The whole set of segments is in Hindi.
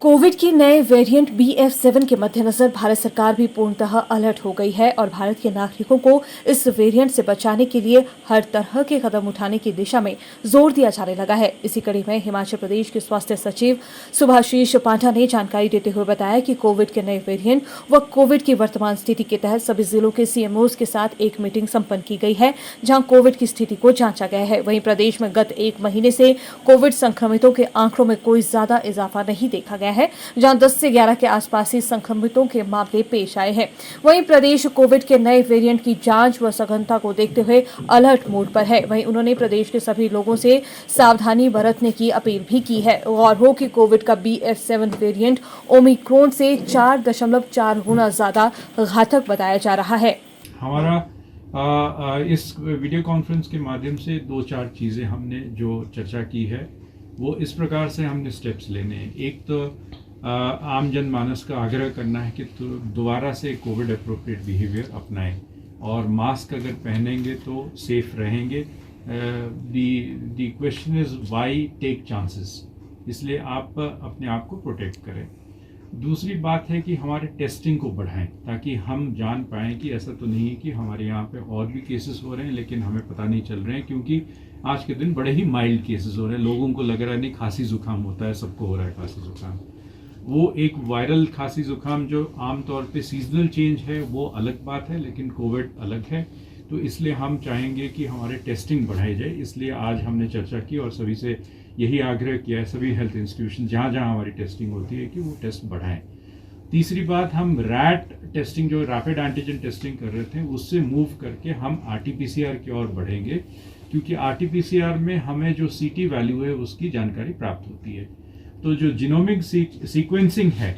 कोविड के नए वेरिएंट BF7 के मद्देनजर भारत सरकार भी पूर्णतः अलर्ट हो गई है और भारत के नागरिकों को इस वेरिएंट से बचाने के लिए हर तरह के कदम उठाने की दिशा में जोर दिया जाने लगा है। इसी कड़ी में हिमाचल प्रदेश के स्वास्थ्य सचिव सुभाशीष पांडा ने जानकारी देते हुए बताया कि कोविड के नए वेरिएंट व कोविड की वर्तमान स्थिति के तहत सभी जिलों के CMOs के साथ एक मीटिंग संपन्न की गई है, जहां कोविड की स्थिति को जांचा गया है। वहीं प्रदेश में गत एक महीने से कोविड संक्रमितों के आंकड़ों में कोई ज्यादा इजाफा नहीं देखा गया है, जहां 10 से 11 के आसपास ही संक्रमितों के मामले पेश आए हैं। वहीं प्रदेश कोविड के नए वेरिएंट की जांच व सघनता को देखते हुए अलर्ट मोड पर है। वहीं उन्होंने प्रदेश के सभी लोगों से सावधानी बरतने की अपील भी की है। और हो कि कोविड का BF7 वेरिएंट ओमिक्रॉन से 4.4 गुना ज्यादा घातक बताया जा रहा है। हमारा इस वीडियो कॉन्फ्रेंस के माध्यम से 2-4 चीज़ें हमने जो चर्चा की है वो इस प्रकार से हमने स्टेप्स लेने हैं। एक तो आम जनमानस का आग्रह करना है कि दोबारा से कोविड अप्रोप्रिएट बिहेवियर अपनाएं और मास्क अगर पहनेंगे तो सेफ रहेंगे। The question is why take chances, इसलिए आप अपने आप को प्रोटेक्ट करें। दूसरी बात है कि हमारे टेस्टिंग को बढ़ाएं ताकि हम जान पाएं कि ऐसा तो नहीं है कि हमारे यहाँ पे और भी केसेस हो रहे हैं लेकिन हमें पता नहीं चल रहे हैं, क्योंकि आज के दिन बड़े ही माइल्ड केसेस हो रहे हैं। लोगों को लग रहा है नहीं खांसी जुकाम होता है, सबको हो रहा है खांसी जुकाम। वो एक वायरल खांसी जुकाम जो आमतौर पे सीजनल चेंज है वो अलग बात है, लेकिन कोविड अलग है। तो इसलिए हम चाहेंगे कि हमारे टेस्टिंग बढ़ाई जाए। इसलिए आज हमने चर्चा की और सभी से यही आग्रह किया है, सभी हेल्थ इंस्टीट्यूशन जहाँ जहाँ हमारी टेस्टिंग होती है कि वो टेस्ट बढ़ाएं। तीसरी बात, हम रैट टेस्टिंग जो रैपिड एंटीजन टेस्टिंग कर रहे थे उससे मूव करके हम RT-PCR की ओर बढ़ेंगे, क्योंकि RT-PCR में हमें जो CT वैल्यू है उसकी जानकारी प्राप्त होती है। तो जो जीनोमिक सीक्वेंसिंग है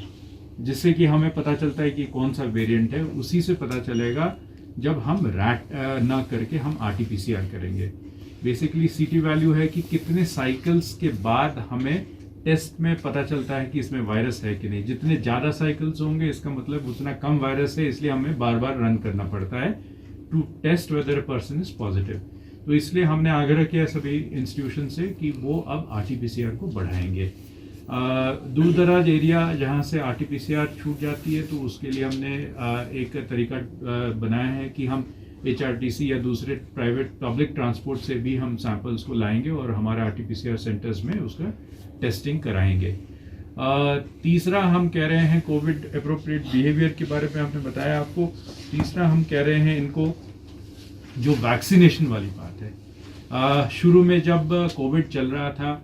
जिससे कि हमें पता चलता है कि कौन सा वेरिएंट है, उसी से पता चलेगा जब हम रैट ना करके हम RT-PCR करेंगे। बेसिकली CT वैल्यू है कि कितने साइकिल्स के बाद हमें टेस्ट में पता चलता है कि इसमें वायरस है कि नहीं। जितने ज़्यादा साइकिल्स होंगे इसका मतलब उतना कम वायरस है, इसलिए हमें बार बार रन करना पड़ता है to test whether a person is positive. तो इसलिए हमने आग्रह किया सभी इंस्टीट्यूशन से कि वो अब RT-PCR को बढ़ाएंगे। दूर दराज एरिया जहाँ से RT-PCR छूट जाती है तो उसके लिए हमने एक तरीका बनाया है कि हम HRTC या दूसरे प्राइवेट पब्लिक ट्रांसपोर्ट से भी हम सैंपल्स को लाएंगे और हमारे RT-PCR सेंटर्स में उसका टेस्टिंग कराएंगे। तीसरा हम कह रहे हैं कोविड अप्रोप्रिएट बिहेवियर के बारे में हमने बताया आपको। तीसरा हम कह रहे हैं इनको जो वैक्सीनेशन वाली बात है। शुरू में जब कोविड चल रहा था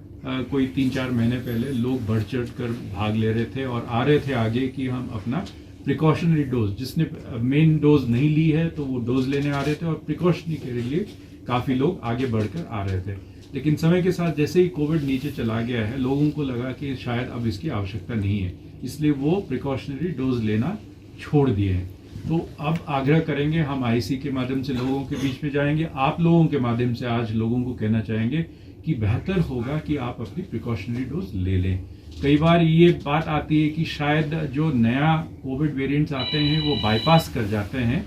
कोई 3-4 महीने पहले लोग बढ़ चढ़ कर भाग ले रहे थे और आ रहे थे आगे कि हम अपना प्रिकॉशनरी डोज, जिसने मेन डोज नहीं ली है तो वो डोज लेने आ रहे थे और प्रिकॉशनरी के लिए काफ़ी लोग आगे बढ़कर आ रहे थे। लेकिन समय के साथ जैसे ही कोविड नीचे चला गया है लोगों को लगा कि शायद अब इसकी आवश्यकता नहीं है, इसलिए वो प्रिकॉशनरी डोज लेना छोड़ दिए हैं। तो अब आग्रह करेंगे, हम IC के माध्यम से लोगों के बीच में जाएंगे, आप लोगों के माध्यम से आज लोगों को कहना चाहेंगे कि बेहतर होगा कि आप अपनी प्रिकॉशनरी डोज ले लें। कई बार ये बात आती है कि शायद जो नया कोविड वेरिएंट्स आते हैं वो बाईपास कर जाते हैं।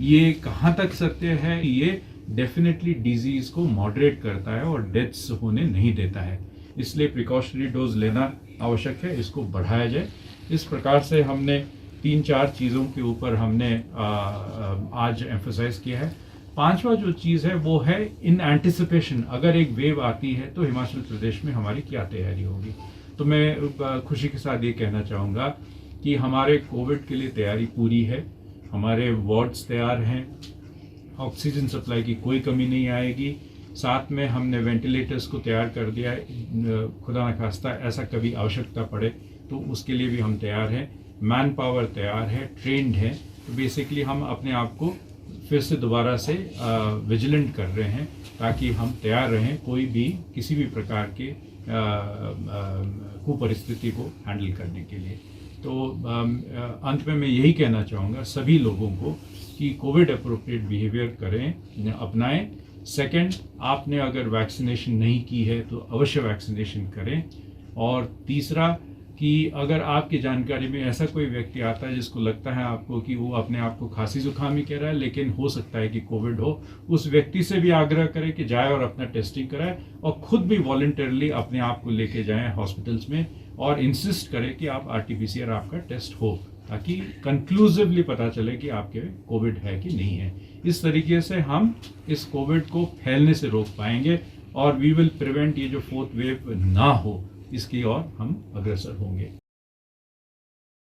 ये कहाँ तक सत्य है? ये डेफिनेटली डिजीज़ को मॉडरेट करता है और डेथ्स होने नहीं देता है, इसलिए प्रिकॉशनरी डोज लेना आवश्यक है, इसको बढ़ाया जाए। इस प्रकार से हमने 3-4 चीज़ों के ऊपर हमने आज एम्फसाइज किया है। पांचवा जो चीज़ है वो है इन एंटिसिपेशन, अगर एक वेव आती है तो हिमाचल प्रदेश में हमारी क्या तैयारी होगी। तो मैं खुशी के साथ ये कहना चाहूँगा कि हमारे कोविड के लिए तैयारी पूरी है, हमारे वार्ड्स तैयार हैं, ऑक्सीजन सप्लाई की कोई कमी नहीं आएगी। साथ में हमने वेंटिलेटर्स को तैयार कर दिया है, खुदा न खास्ता ऐसा कभी आवश्यकता पड़े तो उसके लिए भी हम तैयार हैं। मैन पावर तैयार है, ट्रेंड है। तो बेसिकली हम अपने आप को फिर से दोबारा से विजिलेंट कर रहे हैं ताकि हम तैयार रहें कोई भी किसी भी प्रकार के कुपरिस्थिति को हैंडल करने के लिए। तो अंत में मैं यही कहना चाहूँगा सभी लोगों को कि कोविड अप्रोप्रिएट बिहेवियर करें, अपनाएं। सेकंड, आपने अगर वैक्सीनेशन नहीं की है तो अवश्य वैक्सीनेशन करें। और तीसरा कि अगर आपकी जानकारी में ऐसा कोई व्यक्ति आता है जिसको लगता है आपको कि वो अपने आप को खांसी जुकाम ही कह रहा है लेकिन हो सकता है कि कोविड हो, उस व्यक्ति से भी आग्रह करें कि जाए और अपना टेस्टिंग कराए और खुद भी वॉलंटरली अपने आप को लेके जाएं हॉस्पिटल्स में और इंसिस्ट करें कि आप RT-PCR आपका टेस्ट हो, ताकि कंक्लूसिवली पता चले कि आपके कोविड है कि नहीं है। इस तरीके से हम इस कोविड को फैलने से रोक पाएंगे और वी विल प्रिवेंट ये जो 4th वेव ना हो, इसकी ओर हम अग्रसर होंगे।